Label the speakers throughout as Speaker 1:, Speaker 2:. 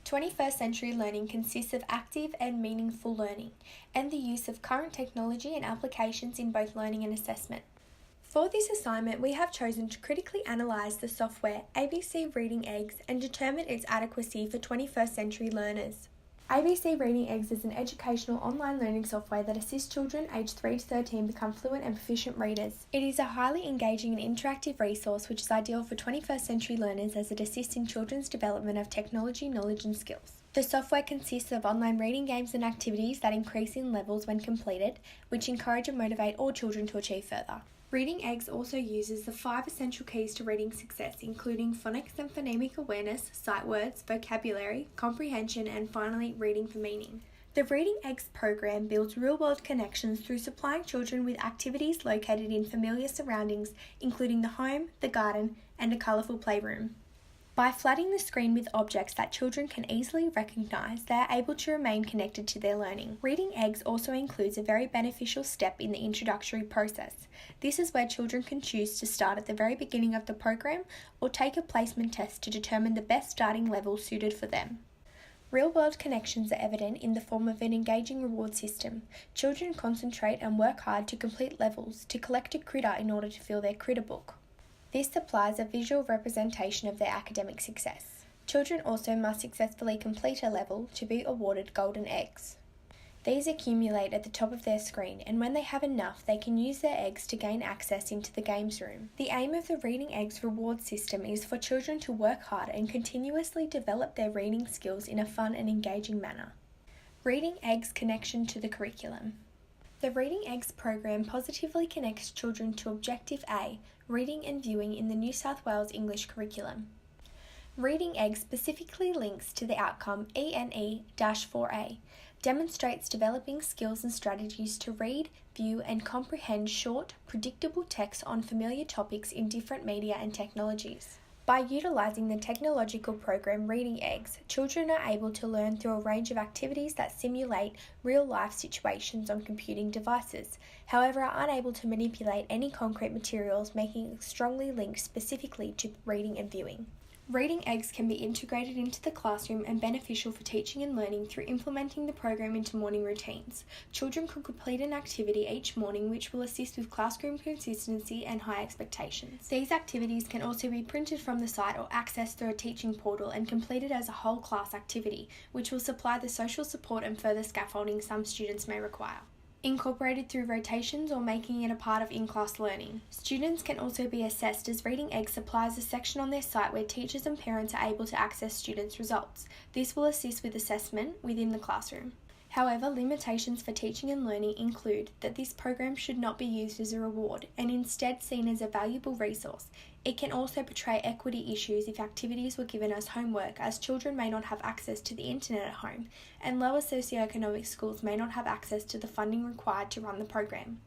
Speaker 1: 21st century learning consists of active and meaningful learning, and the use of current technology and applications in both learning and assessment. For this assignment, we have chosen to critically analyse the software ABC Reading Eggs and determine its adequacy for 21st century learners. ABC Reading Eggs is an educational online learning software that assists children aged 3 to 13 become fluent and proficient readers. It is a highly engaging and interactive resource which is ideal for 21st century learners as it assists in children's development of technology, knowledge and skills. The software consists of online reading games and activities that increase in levels when completed, which encourage and motivate all children to achieve further. Reading Eggs also uses the 5 essential keys to reading success, including phonics and phonemic awareness, sight words, vocabulary, comprehension, and finally, reading for meaning. The Reading Eggs program builds real-world connections through supplying children with activities located in familiar surroundings, including the home, the garden, and a colourful playroom. By flooding the screen with objects that children can easily recognise, they are able to remain connected to their learning. Reading Eggs also includes a very beneficial step in the introductory process. This is where children can choose to start at the very beginning of the program or take a placement test to determine the best starting level suited for them. Real-world connections are evident in the form of an engaging reward system. Children concentrate and work hard to complete levels to collect a critter in order to fill their critter book. This supplies a visual representation of their academic success. Children also must successfully complete a level to be awarded golden eggs. These accumulate at the top of their screen, and when they have enough, they can use their eggs to gain access into the games room. The aim of the Reading Eggs reward system is for children to work hard and continuously develop their reading skills in a fun and engaging manner. Reading Eggs connection to the curriculum. The Reading Eggs program positively connects children to Objective A, reading and viewing in the New South Wales English curriculum. Reading Eggs specifically links to the outcome ENE-4A, demonstrates developing skills and strategies to read, view and comprehend short, predictable text on familiar topics in different media and technologies. By utilising the technological program Reading Eggs, children are able to learn through a range of activities that simulate real-life situations on computing devices, however are unable to manipulate any concrete materials, making it strongly linked specifically to reading and viewing. Reading Eggs can be integrated into the classroom and beneficial for teaching and learning through implementing the program into morning routines. Children can complete an activity each morning which will assist with classroom consistency and high expectations. These activities can also be printed from the site or accessed through a teaching portal and completed as a whole class activity, which will supply the social support and further scaffolding some students may require. Incorporated through rotations or making it a part of in-class learning. Students can also be assessed as Reading Eggs supplies a section on their site where teachers and parents are able to access students' results. This will assist with assessment within the classroom. However, limitations for teaching and learning include that this program should not be used as a reward and instead seen as a valuable resource. It can also portray equity issues if activities were given as homework, as children may not have access to the internet at home, and lower socioeconomic schools may not have access to the funding required to run the program.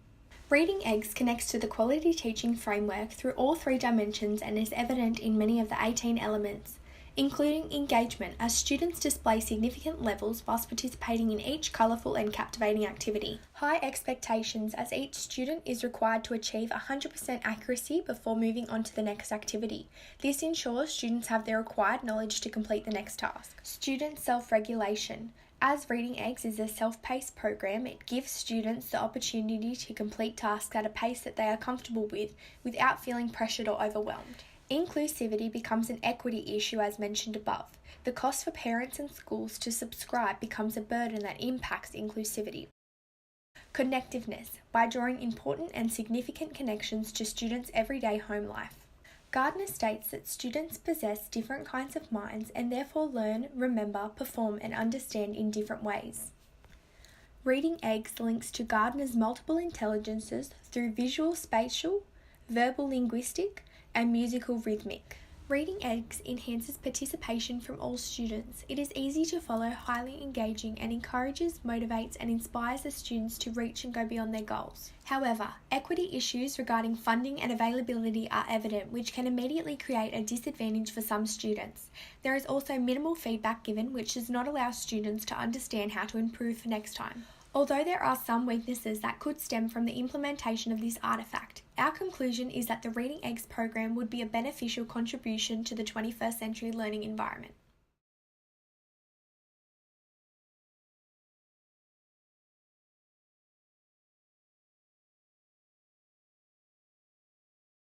Speaker 1: Reading Eggs connects to the quality teaching framework through all 3 dimensions and is evident in many of the 18 elements, including engagement, as students display significant levels whilst participating in each colourful and captivating activity. High expectations, as each student is required to achieve 100% accuracy before moving on to the next activity. This ensures students have the required knowledge to complete the next task. Student self-regulation. As Reading Eggs is a self-paced program, it gives students the opportunity to complete tasks at a pace that they are comfortable with without feeling pressured or overwhelmed. Inclusivity becomes an equity issue as mentioned above. The cost for parents and schools to subscribe becomes a burden that impacts inclusivity. Connectiveness, by drawing important and significant connections to students' everyday home life. Gardner states that students possess different kinds of minds and therefore learn, remember, perform and understand in different ways. Reading Eggs links to Gardner's multiple intelligences through visual spatial, verbal linguistic, and musical rhythmic. Reading Eggs enhances participation from all students. It is easy to follow, highly engaging, and encourages, motivates, and inspires the students to reach and go beyond their goals. However, equity issues regarding funding and availability are evident, which can immediately create a disadvantage for some students. There is also minimal feedback given, which does not allow students to understand how to improve for next time. Although there are some weaknesses that could stem from the implementation of this artifact, our conclusion is that the Reading Eggs program would be a beneficial contribution to the 21st century learning environment.